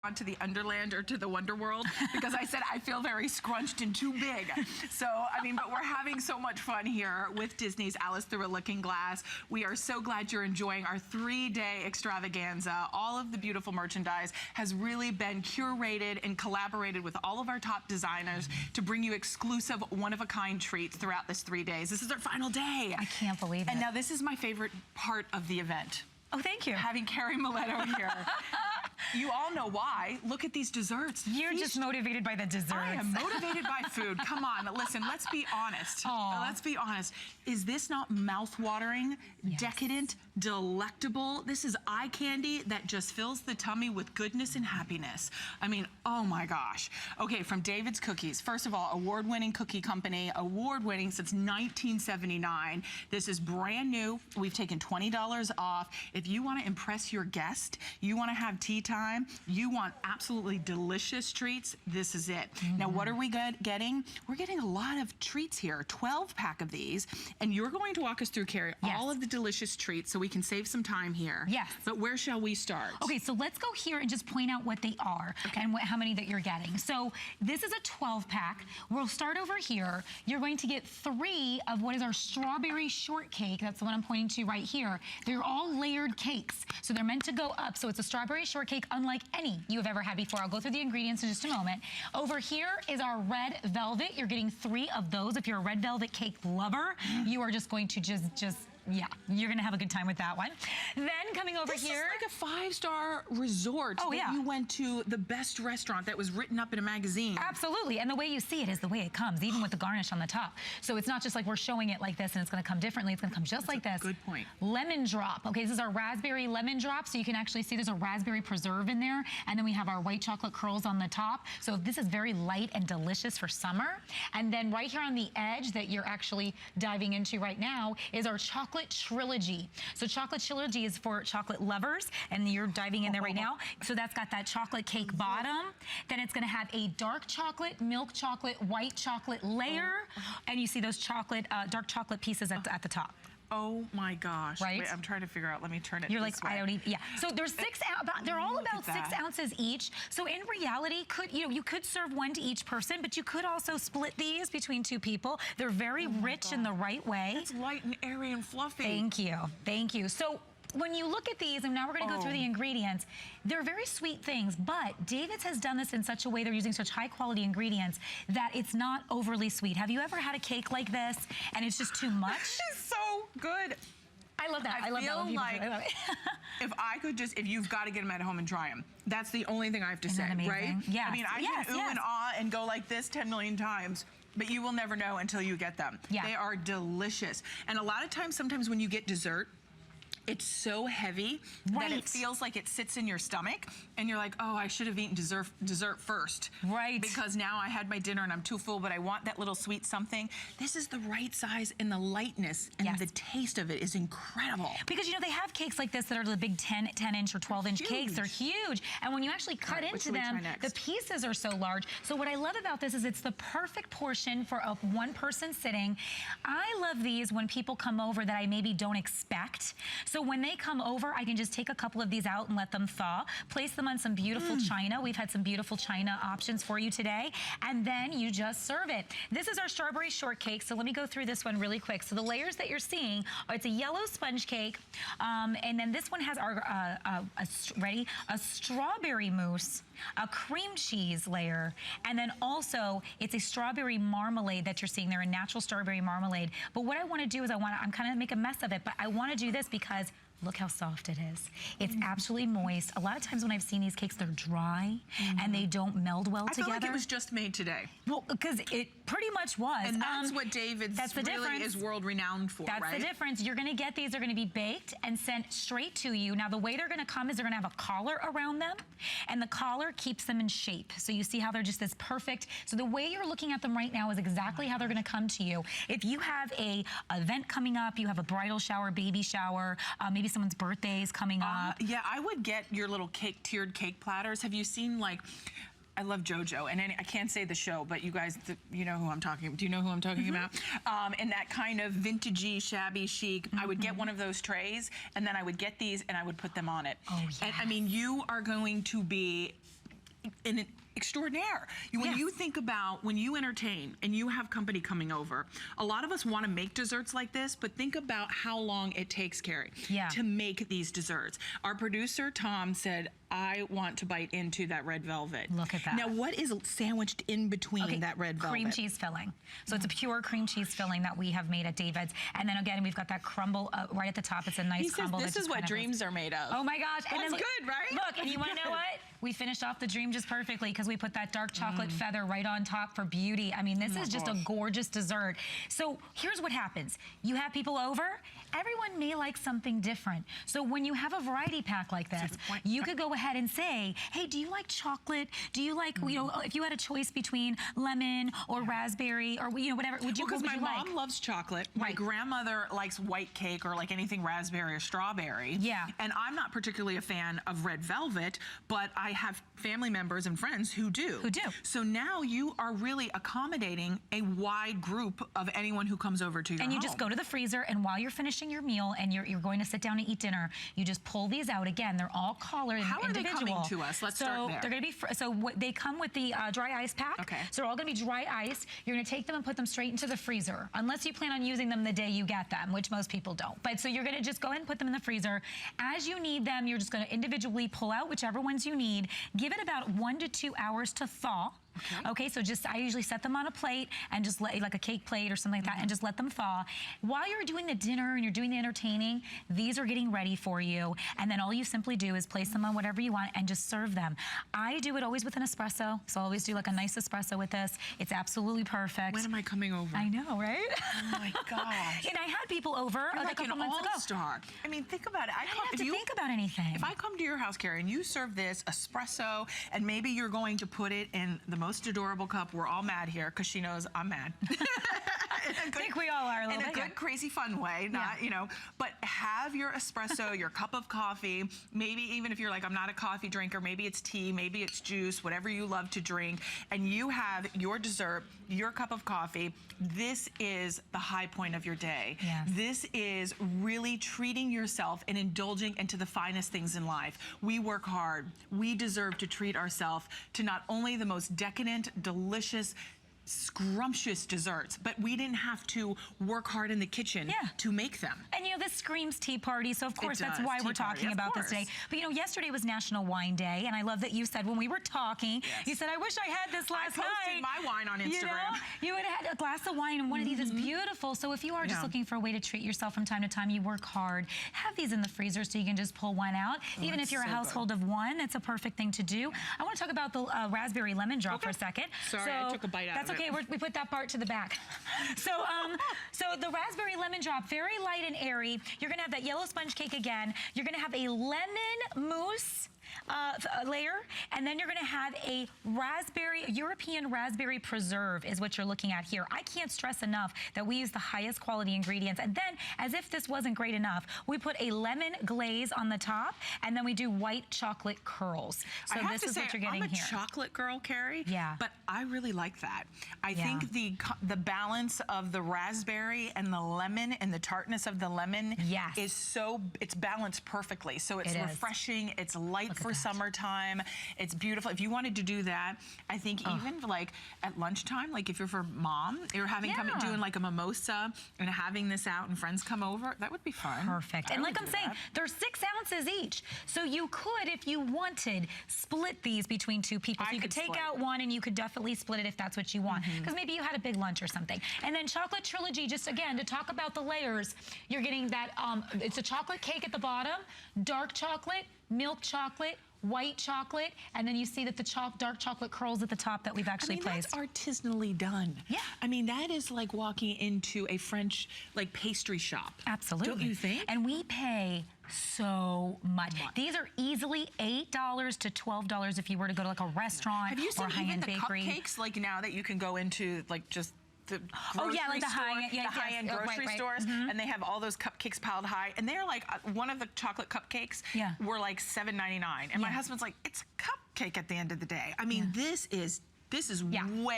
onto the Underland or to the Wonder World because I said I feel very scrunched and too big. So, I mean, but we're having so much fun here with Disney's Alice Through a Looking Glass. We are so glad you're enjoying our 3-day extravaganza. All of the beautiful merchandise has really been curated and collaborated with all of our top designers to bring you exclusive, one-of-a-kind treats throughout this 3 days. This is our final day. I can't believe it. And now this is my favorite part of the event. Oh, thank you. Having Carrie Miletto here. You all know why. Look at these desserts. You're just motivated by the desserts. I am motivated by food. Come on, listen, let's be honest. Aww. Let's be honest. Is this not mouth-watering, decadent, delectable? This is eye candy that just fills the tummy with goodness and happiness. I mean, oh my gosh. Okay, from David's Cookies. First of all, award-winning cookie company, award-winning since 1979. This is brand new. We've taken $20 off. If you want to impress your guest, you want to have tea time, you want absolutely delicious treats, this is it. Now, what are we getting? We're getting a lot of treats here, 12-pack of these, and you're going to walk us through, Carrie, all of the delicious treats so we can save some time here. Yes. But where shall we start? Okay, so let's go here and just point out what they are and how many that you're getting. So this is a 12-pack. We'll start over here. You're going to get 3 of what is our strawberry shortcake. That's the one I'm pointing to right here. They're all layered cakes, so they're meant to go up. So it's a strawberry shortcake unlike any you have ever had before. I'll go through the ingredients in just a moment. Over here is our red velvet. You're getting 3 of those. If you're a red velvet cake lover, you are just going to yeah, you're gonna have a good time with that one. Then coming over here. This is like a 5-star resort that you went to the best restaurant that was written up in a magazine. Absolutely, and the way you see it is the way it comes, even with the garnish on the top. So it's not just like we're showing it like this and it's gonna come differently, it's gonna come just like this. Good point. Lemon drop, okay, this is our raspberry lemon drop, so you can actually see there's a raspberry preserve in there, and then we have our white chocolate curls on the top. So this is very light and delicious for summer. And then right here on the edge that you're actually diving into right now is our chocolate trilogy. So chocolate trilogy is for chocolate lovers, and you're diving in there right now. So that's got that chocolate cake bottom. Then it's gonna have a dark chocolate, milk chocolate, white chocolate layer, and you see those chocolate, dark chocolate pieces at the top. Oh my gosh. Right? Wait, I'm trying to figure out, let me turn it You're this like, way. I don't even, So there's they're all about 6 ounces each. So in reality, you could serve 1 to each person, but you could also split these between 2 people. They're very rich in the right way. It's light and airy and fluffy. Thank you, thank you. So when you look at these, and now we're gonna go through the ingredients, they're very sweet things, but David's has done this in such a way, they're using such high quality ingredients that it's not overly sweet. Have you ever had a cake like this and it's just too much? It's so good. I love that. I love that. like I love it. if I could just, if you've got to get them at home and try them, that's the only thing I have to say, right? Yes. I mean, I can ooh and ah and go like this 10 million times, but you will never know until you get them. Yeah. They are delicious. And a lot of times, sometimes when you get dessert, it's so heavy that it feels like it sits in your stomach and you're like, oh, I should have eaten dessert first. Right. Because now I had my dinner and I'm too full, but I want that little sweet something. This is the right size, and the lightness and the taste of it is incredible. Because you know, they have cakes like this that are the big 10-inch or 12-inch cakes. They're huge. And when you actually cut into them, the pieces are so large. So what I love about this is it's the perfect portion for a 1-person sitting. I love these when people come over that I maybe don't expect. So when they come over, I can just take a couple of these out and let them thaw, place them on some beautiful china. We've had some beautiful china options for you today. And then you just serve it. This is our strawberry shortcake. So let me go through this one really quick. So the layers that you're seeing, it's a yellow sponge cake. And then this one has our, a strawberry mousse, a cream cheese layer. And then also it's a strawberry marmalade that you're seeing there, a natural strawberry marmalade. But what I want to do is I'm kind of make a mess of it, but I want to do this because look how soft it is. It's absolutely moist. A lot of times when I've seen these cakes, they're dry and they don't meld well together. I feel like it was just made today. Well, because it pretty much was. And that's what David's really is world renowned for, That's the difference. You're gonna get these, they're gonna be baked and sent straight to you. Now the way they're gonna come is they're gonna have a collar around them, and the collar keeps them in shape. So you see how they're just this perfect. So the way you're looking at them right now is exactly how they're gonna come to you. If you have a event coming up, you have a bridal shower, baby shower, maybe someone's birthday is coming up. Yeah, I would get your little tiered cake platters. Have you seen, like, I love JoJo, and I can't say the show, but you guys, you know who I'm talking about. Do you know who I'm talking about? And that kind of vintagey, shabby chic, I would get one of those trays, and then I would get these and I would put them on it. Oh, yes. And I mean, you are going to be an extraordinaire. When you think about, when you entertain and you have company coming over, a lot of us want to make desserts like this, but think about how long it takes, Carrie, to make these desserts. Our producer, Tom, said, I want to bite into that red velvet. Look at that. Now, what is sandwiched in between that red velvet? Cream cheese filling. So it's a pure cream cheese filling that we have made at David's. And then again, we've got that crumble right at the top. It's a nice crumble. This is what dreams are made of. Oh my gosh. And that's good, right? Look, and you want to know what? We finished off the dream just perfectly because we put that dark chocolate feather right on top for beauty. I mean, this is just a gorgeous dessert. So here's what happens. You have people over, everyone may like something different. So when you have a variety pack like this, you could go ahead and say, hey, do you like chocolate? Do you like, you know, if you had a choice between lemon or raspberry or, you know, whatever, would you, because what would my you mom loves chocolate. My grandmother likes white cake or like anything raspberry or strawberry. Yeah. And I'm not particularly a fan of red velvet, but I have family members and friends who do. Who do. So now you are really accommodating a wide group of anyone who comes over to your home. And you just go to the freezer, and while you're finishing your meal and you're going to sit down and eat dinner, you just pull these out. Again, they're all collared and individual. How are they coming to us? Let's start there. They're going to be, they come with the dry ice pack. Okay. So they're all going to be dry ice. You're going to take them and put them straight into the freezer, unless you plan on using them the day you get them, which most people don't. But so you're going to just go ahead and put them in the freezer. As you need them, you're just going to individually pull out whichever ones you need. Give it about 1 to 2 hours to thaw. Okay, so I usually set them on a plate and just let, like a cake plate or something like that, and just let them thaw. While you're doing the dinner and you're doing the entertaining, these are getting ready for you. And then all you simply do is place them on whatever you want and just serve them. I do it always with an espresso, so I always do like a nice espresso with this. It's absolutely perfect. When am I coming over? I know, right? Oh my gosh. And I had people over You're a couple months ago. All-star. I mean, think about it. I don't have to think about anything. If I come to your house, Carrie, and you serve this espresso, and maybe you're going to put it in the most adorable cup. We're all mad here because she knows I'm mad. I think we all are a little bit. In a good, crazy, fun way, not, you know, but have your espresso, your cup of coffee, maybe even if you're like, I'm not a coffee drinker, maybe it's tea, maybe it's juice, whatever you love to drink, and you have your dessert, your cup of coffee. This is the high point of your day. Yes. This is really treating yourself and indulging into the finest things in life. We work hard. We deserve to treat ourselves to not only the most decadent, delicious, scrumptious desserts, but we didn't have to work hard in the kitchen to make them. And you know, this screams tea party, so of course that's why we're talking about this today. But you know, yesterday was National Wine Day, and I love that you said when we were talking, you said, I wish I had this last night. I posted my wine on Instagram. You know, you would have had a glass of wine, and one of these is beautiful. So if you are just looking for a way to treat yourself from time to time, you work hard, have these in the freezer so you can just pull one out. Even if you're a household of one, it's a perfect thing to do. I want to talk about the raspberry lemon drop for a second. Sorry, I took a bite out of it. That's okay. We put that part to the back. So, so the raspberry lemon drop, very light and airy. You're gonna have that yellow sponge cake again. You're gonna have a lemon mousse layer, and then you're gonna have a European raspberry preserve is what you're looking at here. I can't stress enough that we use the highest quality ingredients, and then as if this wasn't great enough, we put a lemon glaze on the top, and then we do white chocolate curls. So this is what you're getting here. I'm a chocolate girl, Carrie, yeah, but I really like that. I think the balance of the raspberry and the lemon and the tartness of the lemon is it's balanced perfectly. So it's refreshing, it's light for summertime. It's beautiful. If you wanted to do that, I think even like at lunchtime, like if you're for mom, you're having doing like a mimosa and having this out and friends come over, that would be fun. Perfect. And like I'm saying, they're 6 ounces each. So you could, if you wanted, split these between 2 people. So you could take out one and you could definitely split it if that's what you want. Because maybe you had a big lunch or something. And then chocolate trilogy, just again, to talk about the layers, you're getting that, it's a chocolate cake at the bottom, dark chocolate, milk chocolate, white chocolate, and then you see that the dark chocolate curls at the top that we've actually placed. That's artisanally done. Yeah. I mean, that is like walking into a French like pastry shop. Absolutely. Don't you think? And we pay so much. These are easily $8 to $12 if you were to go to like a restaurant or a high-end bakery. Have you seen even the cupcakes like now that you can go into like just the like the high-end grocery stores, and they have all those cupcakes piled high, and they're like one of the chocolate cupcakes were like $7.99, and my husband's like, it's a cupcake at the end of the day. I mean, this is This is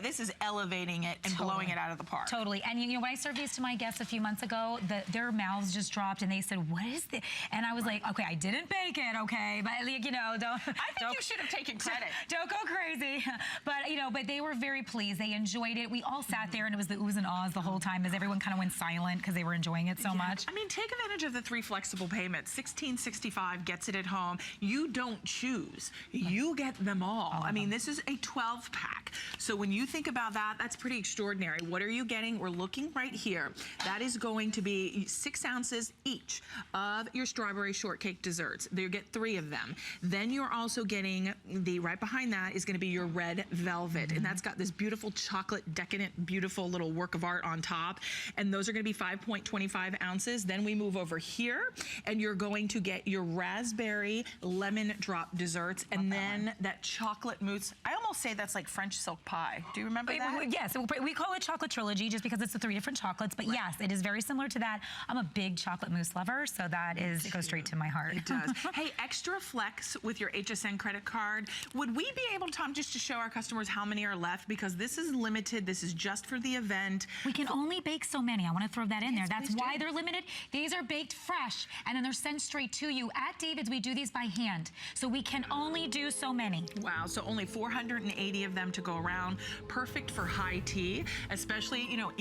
this is elevating it and blowing it out of the park. Totally. And you know, when I served these to my guests a few months ago, their mouths just dropped and they said, what is this? And I was like, okay, I didn't bake it, okay? But you know, I think you should have taken credit. Don't go crazy. But you know, but they were very pleased. They enjoyed it. We all sat there and it was the oohs and ahs the whole time as everyone kind of went silent because they were enjoying it so much. I mean, take advantage of the 3 flexible payments. $16.65 gets it at home. You don't choose. You get them all. I mean, this is a 12-pack. So when you think about that, that's pretty extraordinary. What are you getting? We're looking right here. That is going to be 6 ounces each of your strawberry shortcake desserts. You get 3 of them. Then you're also getting right behind that is going to be your red velvet. And that's got this beautiful chocolate, decadent, beautiful little work of art on top. And those are going to be 5.25 ounces. Then we move over here and you're going to get your raspberry lemon drop desserts. And then that chocolate mousse. I almost say that's like French silk pie. Do you remember that? Yes, we call it chocolate trilogy just because it's the 3 different chocolates. But yes, it is very similar to that. I'm a big chocolate mousse lover, so that it goes straight to my heart. It does. Hey, extra flex with your HSN credit card. Would we be able to, Tom, just to show our customers how many are left? Because this is limited. This is just for the event. We can only bake so many. I want to throw that in there. That's why they're limited. These are baked fresh, and then they're sent straight to you. At David's, we do these by hand, so we can only do so many. Wow, so only 480 of them to go around. Perfect for high tea, especially, you know,